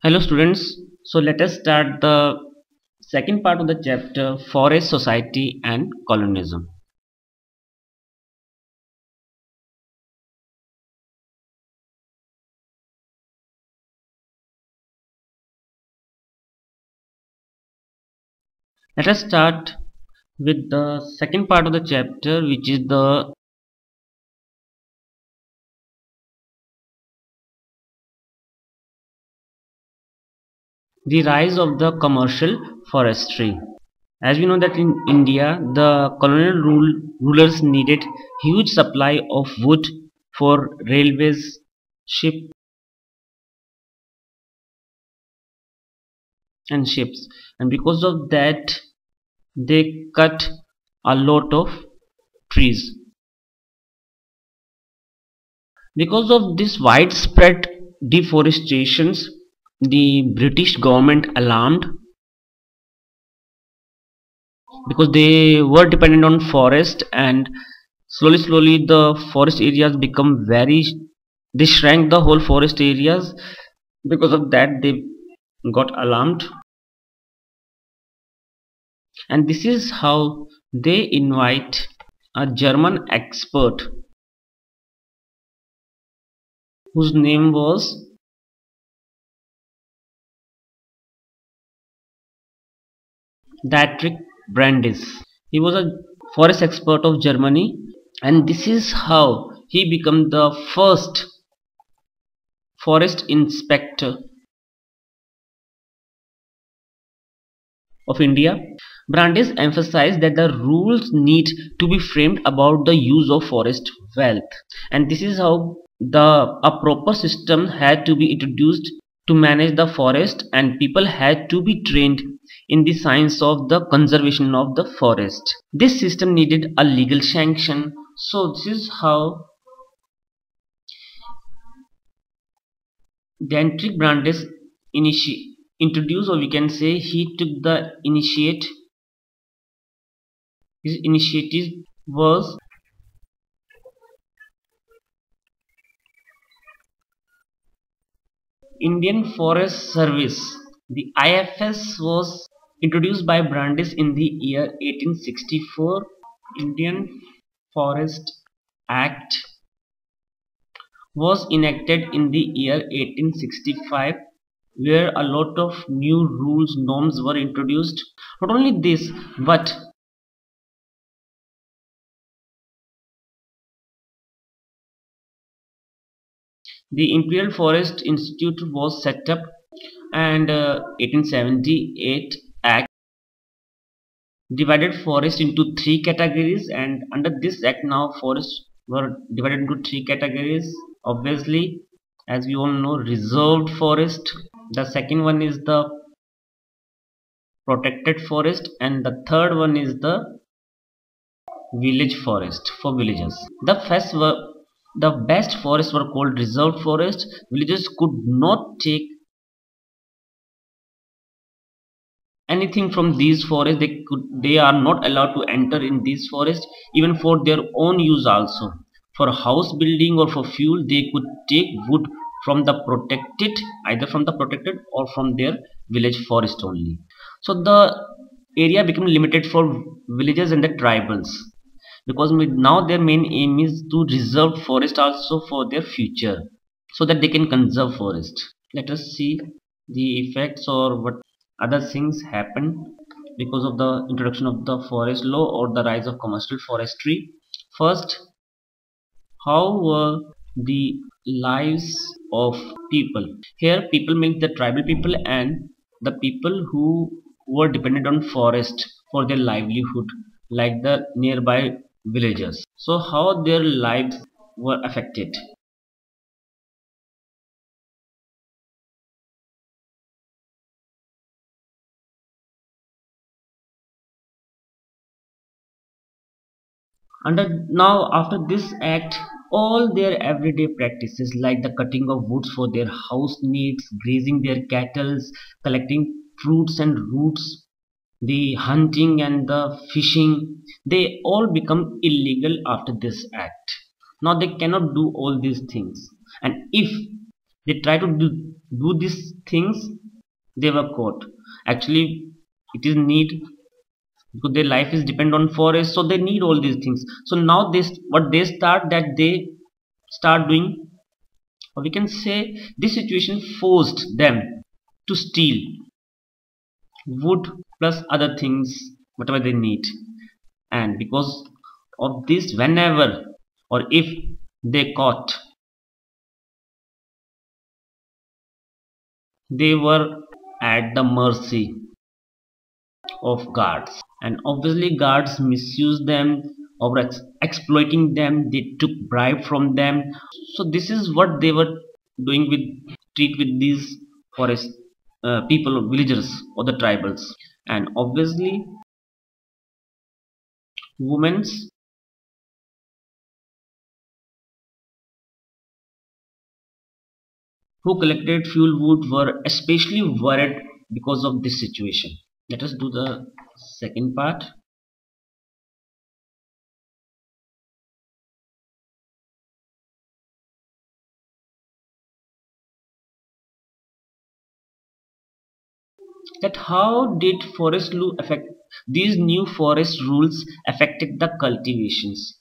Hello students, so let us start the second part of the chapter Forest Society and Colonialism. Let us start with the second part of the chapter, which is the rise of the commercial forestry. As we know that in India, the colonial rulers needed huge supply of wood for railways, ship and ships, and because of that they cut a lot of trees. Because of this widespread deforestations, the British government alarmed because they were dependent on forest, and slowly the forest areas become very, they shrank the whole forest areas. Because of that they got alarmed, and this is how they invite a German expert whose name was Dietrich Brandis. He was a forest expert of Germany, and this is how he became the first forest inspector of India. Brandis emphasized that the rules need to be framed about the use of forest wealth, and this is how a proper system had to be introduced to manage the forest, and people had to be trained in the science of the conservation of the forest. This system needed a legal sanction, so this is how Dietrich Brandis introduced, or we can say he took the initiate. His initiative was Indian Forest Service. The IFS was introduced by Brandis in the year 1864. Indian Forest Act was enacted in the year 1865, where a lot of new rules, norms were introduced. Not only this, but the Imperial Forest Institute was set up, and 1878 Act divided forest into three categories, and under this act now forests were divided into three categories. Obviously, as we all know, reserved forest, the second one is the protected forest, and the third one is the village forest for villages. The best forests were called reserved forest. Villagers could not take anything from these forests. They are not allowed to enter in these forests, even for their own use. Also for house building or for fuel, they could take wood from the protected, either from the protected or from their village forest only. So the area became limited for villages and the tribals, because now their main aim is to reserve forest also for their future, so that they can conserve forest. Let us see the effects or what other things happen because of the introduction of the forest law or the rise of commercial forestry. First, how were the lives of people? Here people mean the tribal people and the people who were dependent on forest for their livelihood, like the nearby villagers. So how their lives were affected? Now after this act, all their everyday practices like the cutting of woods for their house needs, grazing their cattle, collecting fruits and roots, the hunting and the fishing, they all become illegal after this act. Now they cannot do all these things, and if they try to do these things, they were caught. Actually, it is need, because their life is depend on forest, so they need all these things. So now this what they start, that they start doing, or we can say this situation forced them to steal wood plus other things whatever they need. And because of this, whenever or if they caught, they were at the mercy of guards, and obviously guards misuse them or exploiting them. They took bribe from them. So this is what they were doing with, treat with these forest people, villagers or the tribals. And obviously women's who collected fuel wood were especially worried because of this situation. Let us do the second part. That how did forest law affect, these new forest rules affected the cultivations.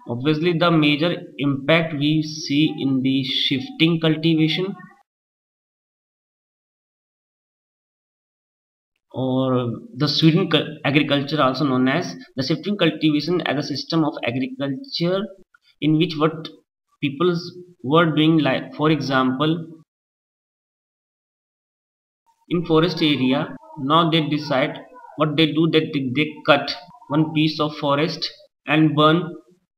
Obviously the major impact we see in the shifting cultivation, or the Sweden agriculture, also known as the shifting cultivation, as a system of agriculture in which what people were doing, like for example in forest area. Now they decide what they do, that they cut one piece of forest and burn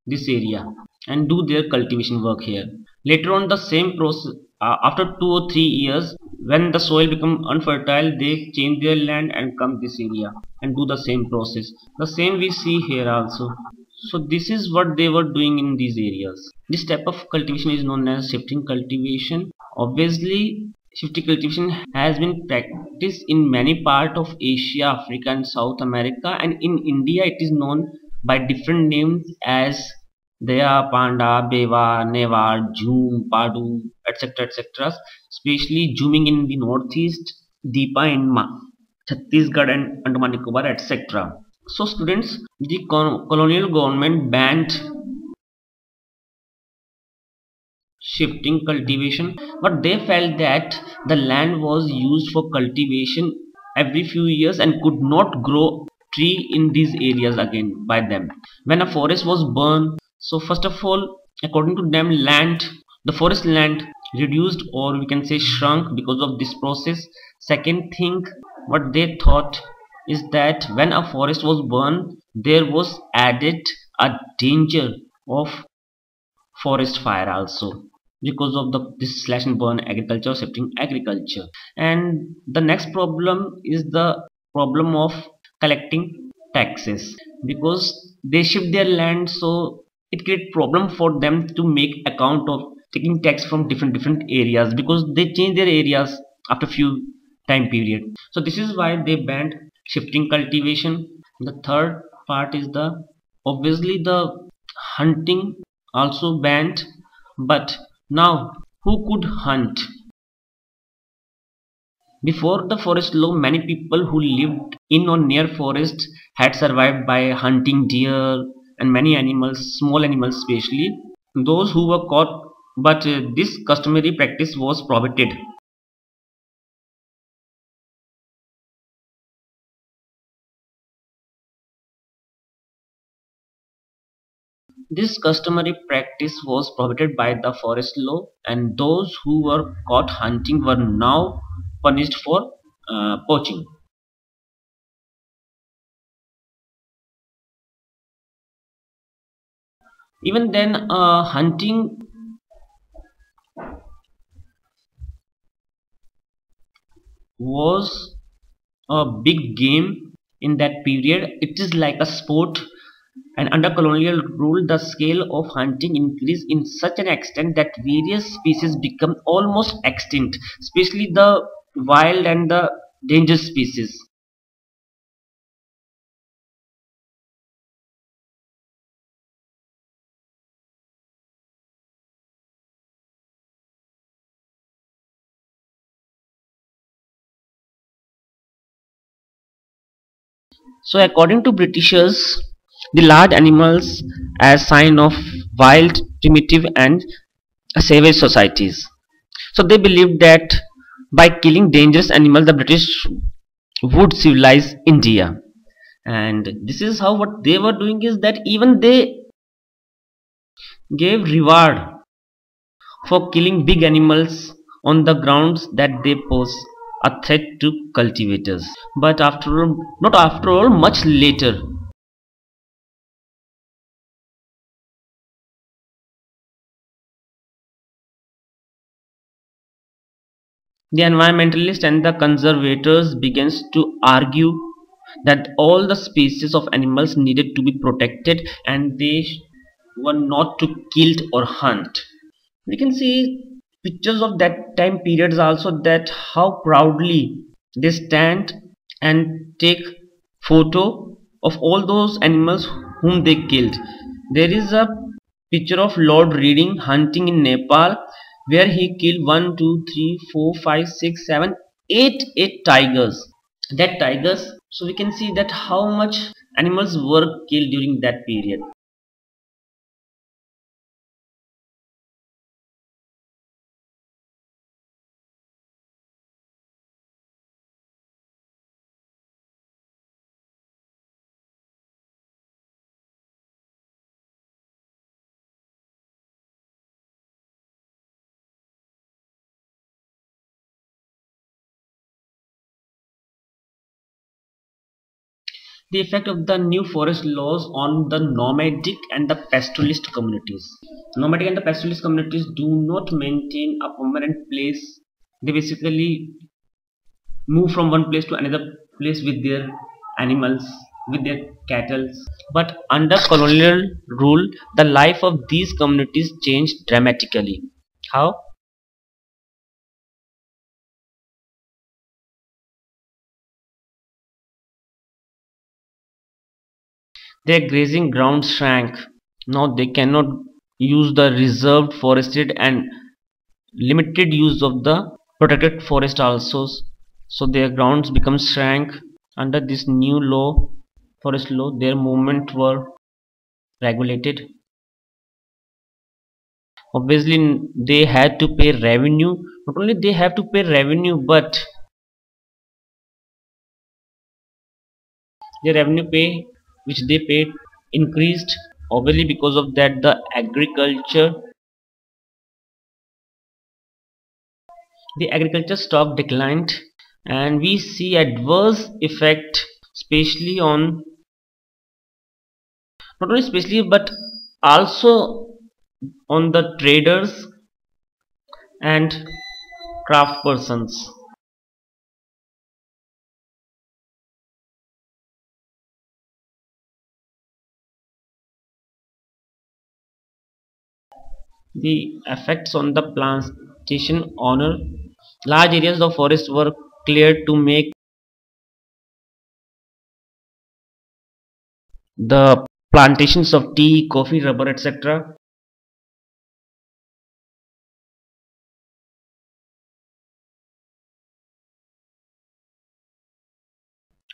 this area and do their cultivation work here. Later on the same process, after 2 or 3 years, when the soil become unfertile, they change their land and come this area and do the same process. The same we see here also. So this is what they were doing in these areas. This type of cultivation is known as shifting cultivation. Obviously shifting cultivation has been practiced in many parts of Asia, Africa and South America, and in India it is known by different names as Daya, Panda, Beva, Neva, Jhoom, Padu, etc. etc. Especially Jhooming in the northeast, Deepa in Chhattisgarh and Andaman Nicobar, etc. So students, the colonial government banned shifting cultivation, but they felt that the land was used for cultivation every few years and could not grow tree in these areas again by them. When a forest was burned, so first of all, according to them, land, the forest land reduced, or we can say shrunk, because of this process. Second thing what they thought is that when a forest was burned, there was added a danger of forest fire also, because of the this slash and burn agriculture, shifting agriculture. And the next problem is the problem of collecting taxes, because they shift their land, so it create problem for them to make account of taking tax from different areas, because they change their areas after few time period. So this is why they banned shifting cultivation. The third part is the, obviously the hunting also banned. But now who could hunt? Before the forest law, many people who lived in or near forests had survived by hunting deer and many animals, small animals especially, those who were caught. But this customary practice was prohibited. This customary practice was prohibited by the forest law, and those who were caught hunting were now punished for poaching. Even then, hunting was a big game in that period. It is like a sport, and under colonial rule, the scale of hunting increased in such an extent that various species become almost extinct, especially the wild and the dangerous species. So according to Britishers, the large animals as sign of wild, primitive and savage societies. So they believed that by killing dangerous animals, the British would civilize India. And this is how what they were doing is that even they gave reward for killing big animals on the grounds that they pose a threat to cultivators. But after all, not after all, much later, the environmentalists and the conservators begins to argue that all the species of animals needed to be protected and they were not to killed or hunt. We can see pictures of that time periods also, that how proudly they stand and take photo of all those animals whom they killed. There is a picture of Lord Reading hunting in Nepal where he killed 1, 2, 3, 4, 5, 6, 7, 8 tigers. That tigers, so we can see that how much animals were killed during that period. The effect of the new forest laws on the nomadic and the pastoralist communities. Nomadic and the pastoralist communities do not maintain a permanent place. They basically move from one place to another place with their animals, with their cattle. But under colonial rule, the life of these communities changed dramatically. How? Their grazing grounds shrank. Now they cannot use the reserved forested and limited use of the protected forest also. So their grounds become shrank. Under this new law, forest law, their movement were regulated. Obviously they had to pay revenue. Not only they have to pay revenue, but the revenue pay which they paid increased. Obviously because of that the agriculture stock declined, and we see adverse effect especially on, not only especially but also on the traders and craft persons. The effects on the plantation owner, large areas of forest were cleared to make the plantations of tea, coffee, rubber, etc.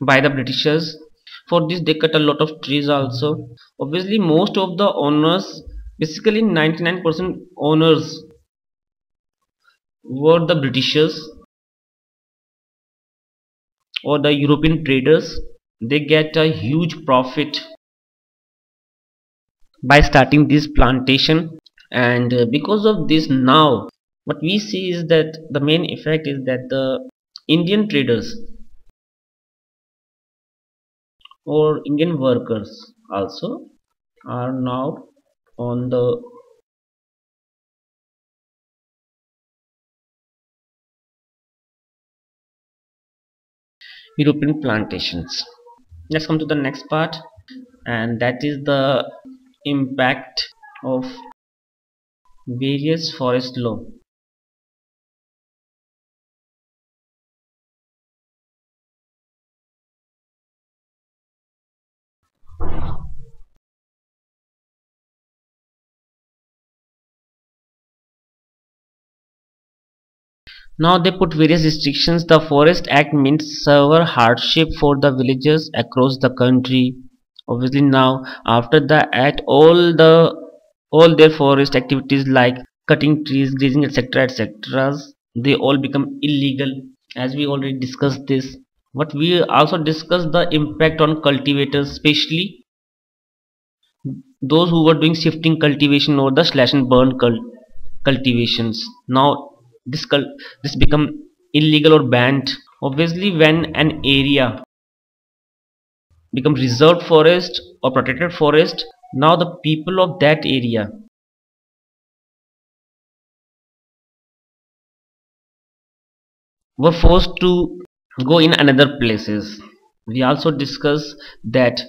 by the Britishers. For this they cut a lot of trees also. Obviously most of the owners, basically 99% owners, were the Britishers or the European traders. They get a huge profit by starting this plantation, and because of this, now what we see is that the main effect is that the Indian traders or Indian workers also are now on the European plantations. Let's come to the next part, and that is the impact of various forest law. Now they put various restrictions. The Forest Act meant severe hardship for the villagers across the country. Obviously now after the act, all their forest activities like cutting trees, grazing, etc., etc., they all become illegal. As we already discussed this, but we also discussed the impact on cultivators, especially those who were doing shifting cultivation or the slash and burn cultivations. Now this become illegal or banned. Obviously when an area become reserved forest or protected forest, now the people of that area were forced to go in another places. We also discuss that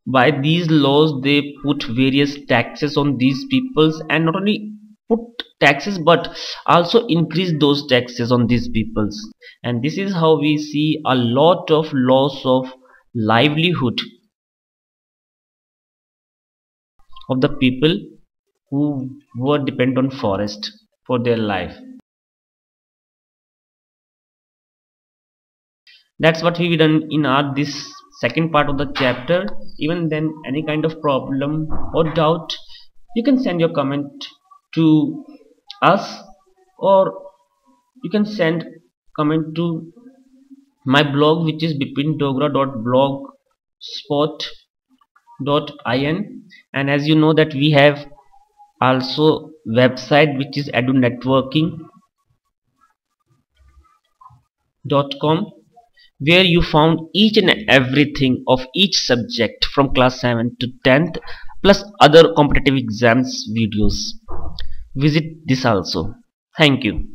by these laws they put various taxes on these peoples, and not only put taxes but also increase those taxes on these peoples, and this is how we see a lot of loss of livelihood of the people who were dependent on forest for their life. That's what we done in our this second part of the chapter. Even then, any kind of problem or doubt, you can send your comment to us, or you can send comment to my blog, which is bipindogra.blogspot.in. And as you know that we have also website which is edunetworking.com, where you found each and everything of each subject from class 7 to 10th, plus other competitive exams videos. Visit this also. Thank you.